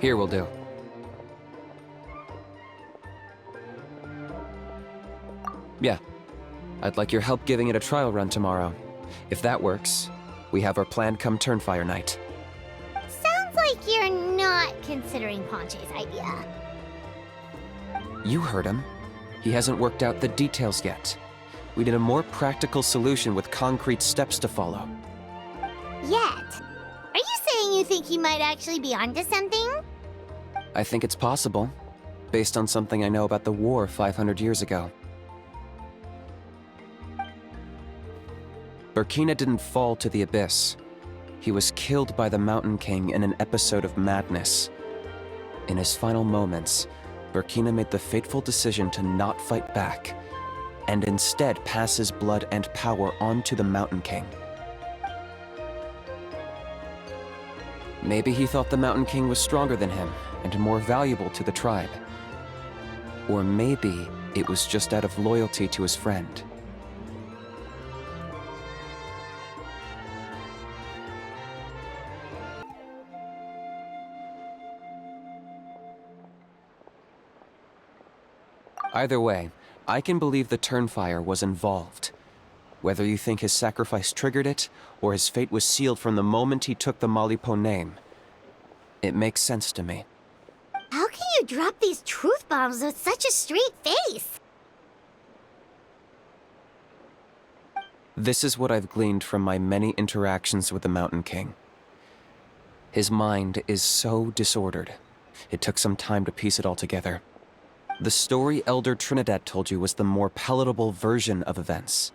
Here will do. Yeah. I'd like your help giving it a trial run tomorrow. If that works, we have our plan come Turnfire night. Sounds like you're not considering Ponche's idea. You heard him. He hasn't worked out the details yet. We need a more practical solution with concrete steps to follow. Yet? Are you saying you think he might actually be onto something? I think it's possible, based on something I know about the war 500 years ago. Burkina didn't fall to the abyss. He was killed by the Mountain King in an episode of madness. In his final moments, Burkina made the fateful decision to not fight back, and instead pass his blood and power on to the Mountain King. Maybe he thought the Mountain King was stronger than him, and more valuable to the tribe. Or maybe it was just out of loyalty to his friend. Either way, I can believe the Turnfire was involved. Whether you think his sacrifice triggered it, or his fate was sealed from the moment he took the Malipo name, it makes sense to me. How can you drop these truth bombs with such a straight face? This is what I've gleaned from my many interactions with the Mountain King. His mind is so disordered. It took some time to piece it all together. The story Elder Trinidad told you was the more palatable version of events.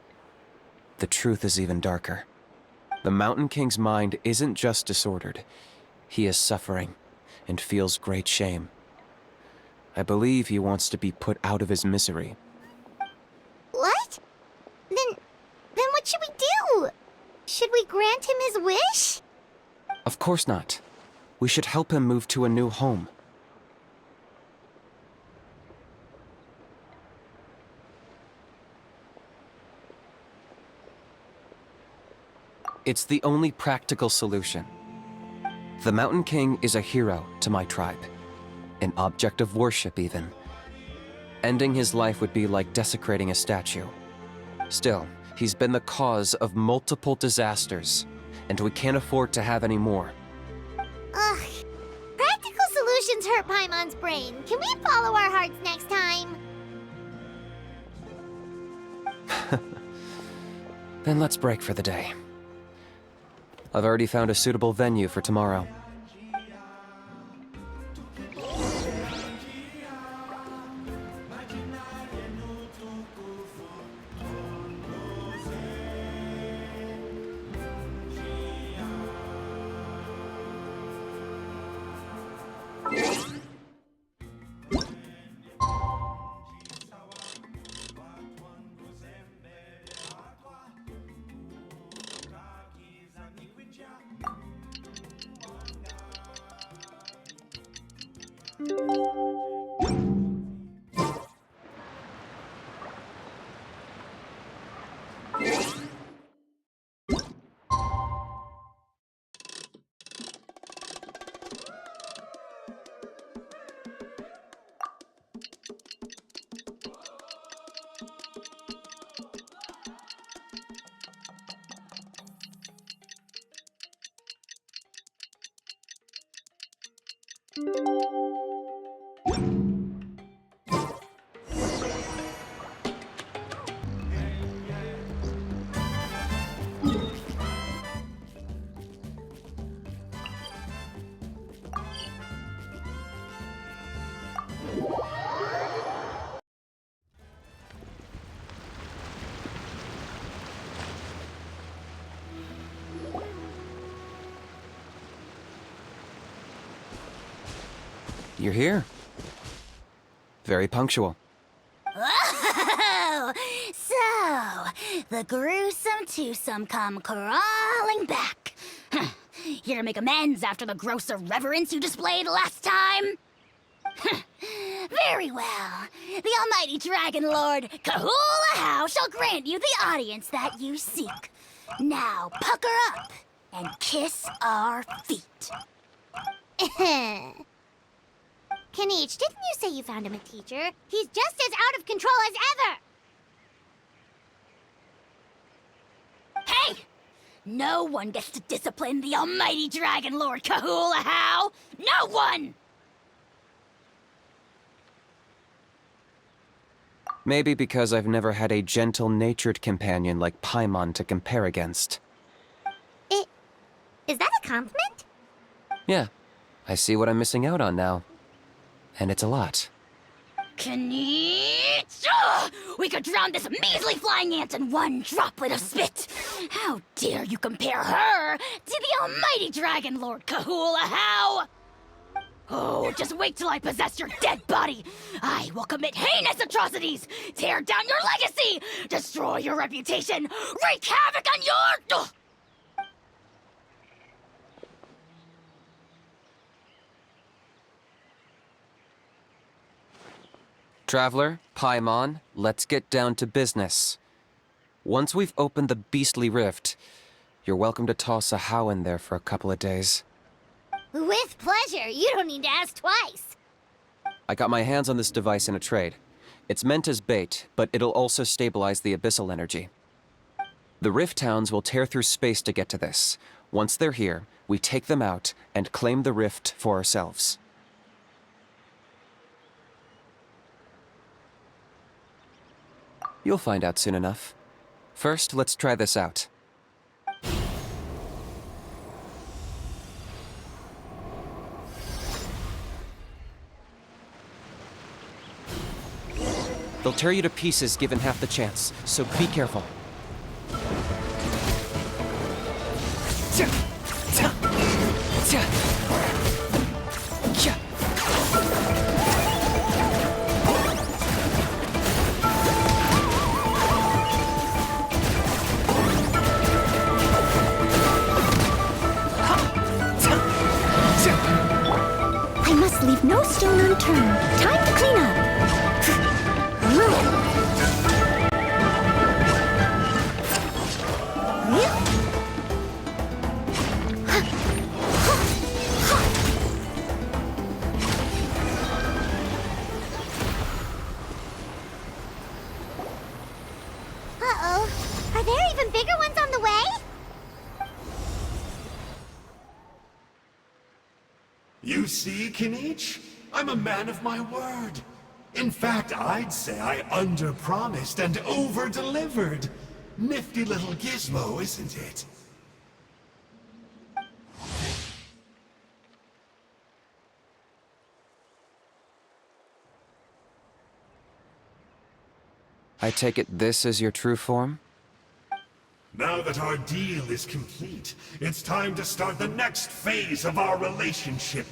The truth is even darker. The Mountain King's mind isn't just disordered. He is suffering and feels great shame. I believe he wants to be put out of his misery. What? Then what should we do? Should we grant him his wish? Of course not. We should help him move to a new home. It's the only practical solution. The Mountain King is a hero to my tribe. An object of worship, even. Ending his life would be like desecrating a statue. Still, he's been the cause of multiple disasters, and we can't afford to have any more. Ugh. Practical solutions hurt Paimon's brain. Can we follow our hearts next time? Then let's break for the day. I've already found a suitable venue for tomorrow. You're here. Very punctual. Oh, so the gruesome twosome come crawling back. Here to make amends after the gross irreverence you displayed last time? Very well. The almighty Dragon Lord Kahula How shall grant you the audience that you seek. Now pucker up and kiss our feet. Kenichi, didn't you say you found him a teacher? He's just as out of control as ever! Hey! No one gets to discipline the almighty Dragon Lord Kahula How! No one! Maybe because I've never had a gentle-natured companion like Paimon to compare against. Is that a compliment? Yeah, I see what I'm missing out on now. And it's a lot. Kenichi! Ugh! We could drown this measly flying ant in one droplet of spit! How dare you compare her to the almighty Dragon Lord Kahula How! Oh, just wait till I possess your dead body! I will commit heinous atrocities! Tear down your legacy! Destroy your reputation! Wreak havoc on your... Ugh! Traveler, Paimon, let's get down to business. Once we've opened the beastly rift, you're welcome to toss a How in there for a couple of days. With pleasure. You don't need to ask twice. I got my hands on this device in a trade. It's meant as bait, but it'll also stabilize the abyssal energy. The rift towns will tear through space to get to this. Once they're here, we take them out and claim the rift for ourselves. You'll find out soon enough. First, let's try this out. They'll tear you to pieces given half the chance, so be careful. I must leave no stone unturned. Time to clean up. Uh-oh. Are there even bigger ones on the way? You see, Kenichi? I'm a man of my word. In fact, I'd say I under-promised and over-delivered. Nifty little gizmo, isn't it? I take it this is your true form? Now that our deal is complete, it's time to start the next phase of our relationship.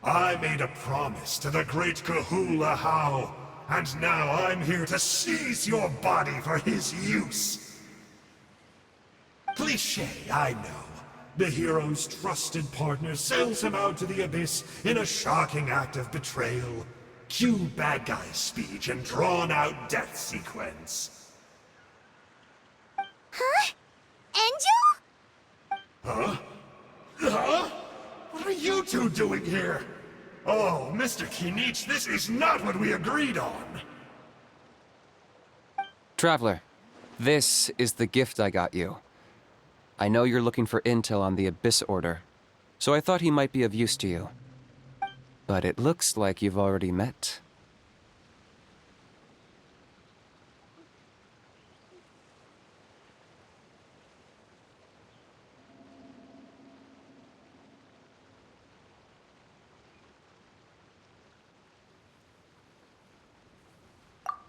I made a promise to the great Kahula How, and now I'm here to seize your body for his use. Cliché, I know. The hero's trusted partner sells him out to the abyss in a shocking act of betrayal. Cue bad guy speech and drawn-out death sequence. Huh? Angel? Huh? Huh? What are you two doing here? Oh, Mr. Kenichi, this is not what we agreed on. Traveler, this is the gift I got you. I know you're looking for intel on the Abyss Order, so I thought he might be of use to you. But it looks like you've already met.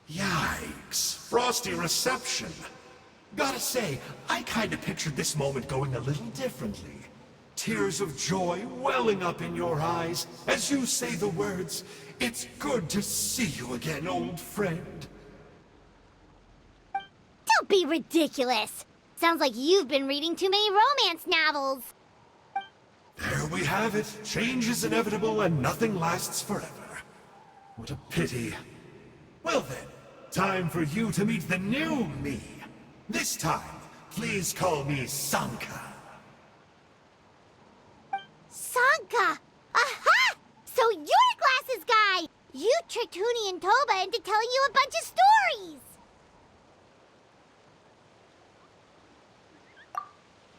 Yikes. Frosty reception. Gotta say, I kinda pictured this moment going a little differently. Tears of joy welling up in your eyes as you say the words, "It's good to see you again, old friend." Don't be ridiculous. Sounds like you've been reading too many romance novels. There we have it. Change is inevitable and nothing lasts forever. What a pity. Well then, time for you to meet the new me. This time, please call me Sanka. Sanka! Aha! So you're Glasses Guy! Toonie and Toba into telling you a bunch of stories.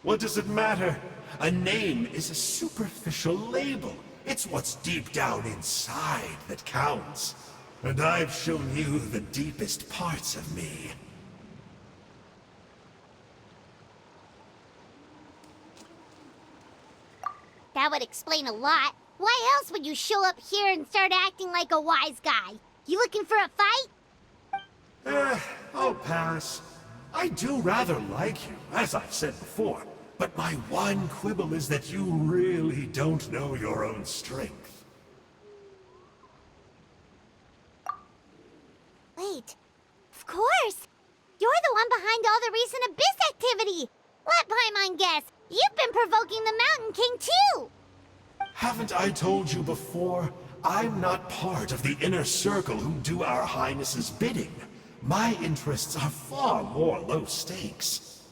What does it matter? A name is a superficial label. It's what's deep down inside that counts. And I've shown you the deepest parts of me. That would explain a lot. Why else would you show up here and start acting like a wise guy? You looking for a fight? I'll pass. I do rather like you, as I've said before. But my one quibble is that you really don't know your own strength. Wait, of course! You're the one behind all the recent Abyss activity! Let Paimon guess, you've been provoking the Mountain King too! Haven't I told you before? I'm not part of the inner circle who do our Highness's bidding. My interests are far more low stakes.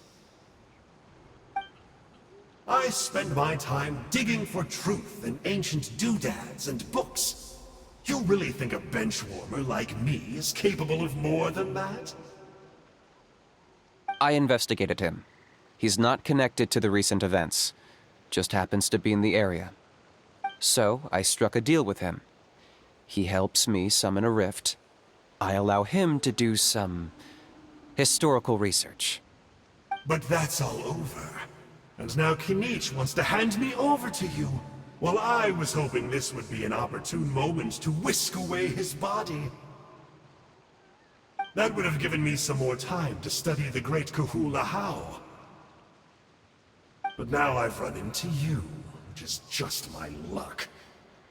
I spend my time digging for truth in ancient doodads and books. You really think a benchwarmer like me is capable of more than that? I investigated him. He's not connected to the recent events. Just happens to be in the area. So, I struck a deal with him. He helps me summon a rift. I allow him to do some historical research. But that's all over. And now Kinich wants to hand me over to you. Well, I was hoping this would be an opportune moment to whisk away his body. That would have given me some more time to study the great Kahula How. But now I've run into you, which is just my luck.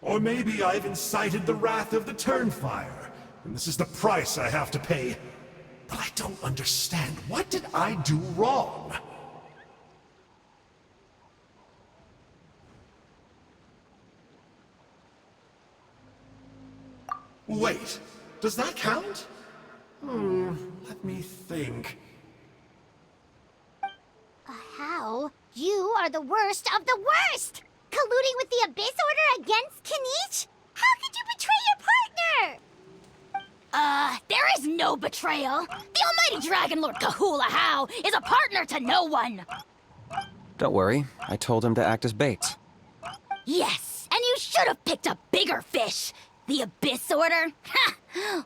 Or maybe I've incited the wrath of the Turnfire, and this is the price I have to pay. But I don't understand. What did I do wrong? Wait, does that count? Let me think. How? You are the worst of the worst! Colluding with the Abyss Order against Kinich? How could you betray your partner? There is no betrayal. The almighty Dragon Lord Kahula How is a partner to no one. Don't worry, I told him to act as bait. Yes, and you should have picked a bigger fish. The Abyss Order? Ha!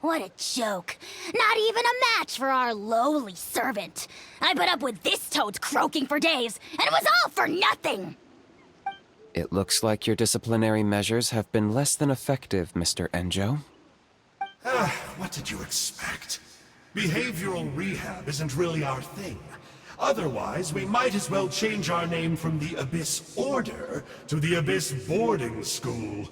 What a joke. Not even a match for our lowly servant. I put up with this toad croaking for days, and it was all for nothing. It looks like your disciplinary measures have been less than effective, Mr. Enjo. What did you expect? Behavioral rehab isn't really our thing. Otherwise, we might as well change our name from the Abyss Order to the Abyss Boarding School.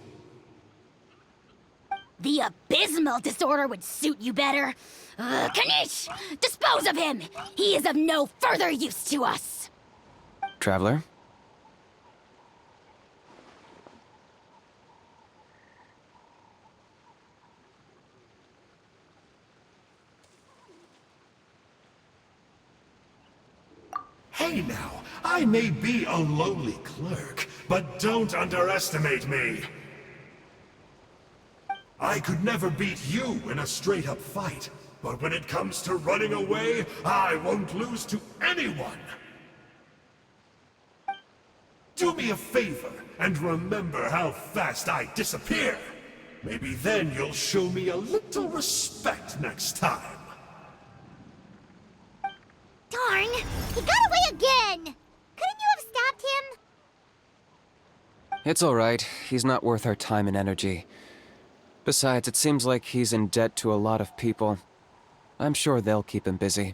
The abysmal disorder would suit you better. Kanish! Dispose of him! He is of no further use to us! Traveler? Hey now, I may be a lowly clerk, but don't underestimate me. I could never beat you in a straight-up fight, but when it comes to running away, I won't lose to anyone! Do me a favor, and remember how fast I disappear! Maybe then you'll show me a little respect next time. Darn! He got away again! Couldn't you have stopped him? It's alright. He's not worth our time and energy. Besides, it seems like he's in debt to a lot of people. I'm sure they'll keep him busy.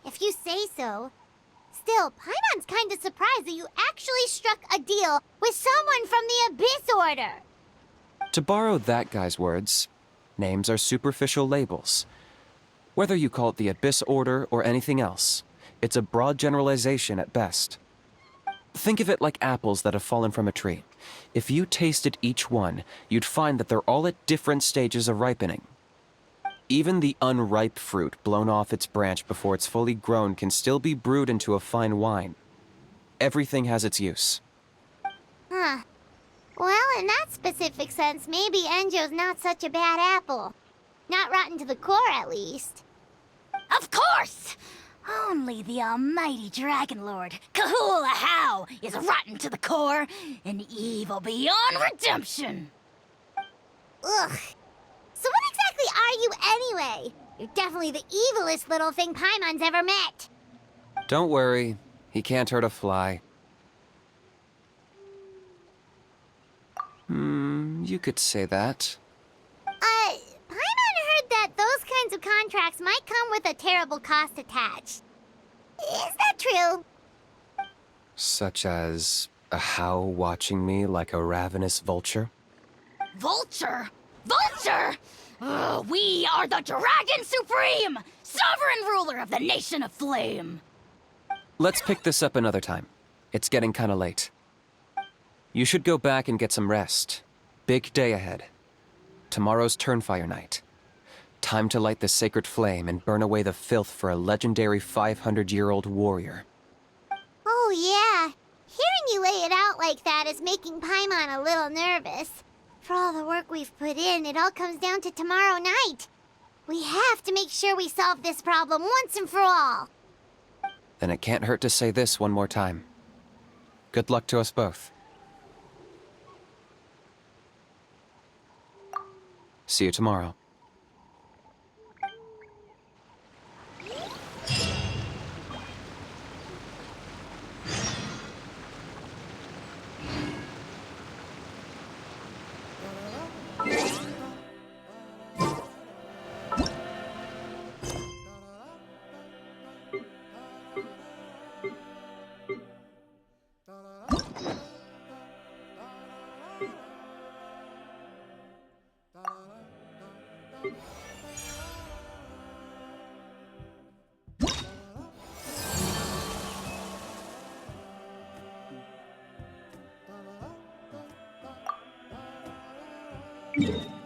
If you say so. Still, Paimon's kinda surprised that you actually struck a deal with someone from the Abyss Order. To borrow that guy's words, names are superficial labels. Whether you call it the Abyss Order or anything else, it's a broad generalization at best. Think of it like apples that have fallen from a tree. If you tasted each one, you'd find that they're all at different stages of ripening. Even the unripe fruit blown off its branch before it's fully grown can still be brewed into a fine wine. Everything has its use. Well, in that specific sense, maybe Enjo's not such a bad apple. Not rotten to the core, at least. Of course! Only the almighty Dragon Lord, Kahula How, is rotten to the core and evil beyond redemption. Ugh. So what exactly are you anyway? You're definitely the evilest little thing Paimon's ever met. Don't worry, he can't hurt a fly. You could say that. Paimon heard that those kinds of contracts might come with a terrible cost attached. Is that true? Such as a How watching me like a ravenous vulture? Vulture? Vulture! We are the Dragon Supreme, sovereign ruler of the Nation of Flame. Let's pick this up another time. It's getting kinda late. You should go back and get some rest. Big day ahead. Tomorrow's Turnfire night. Time to light the sacred flame and burn away the filth for a legendary 500-year-old warrior. Oh, yeah. Hearing you lay it out like that is making Paimon a little nervous. For all the work we've put in, it all comes down to tomorrow night. We have to make sure we solve this problem once and for all. Then it can't hurt to say this one more time. Good luck to us both. See you tomorrow. Yeah.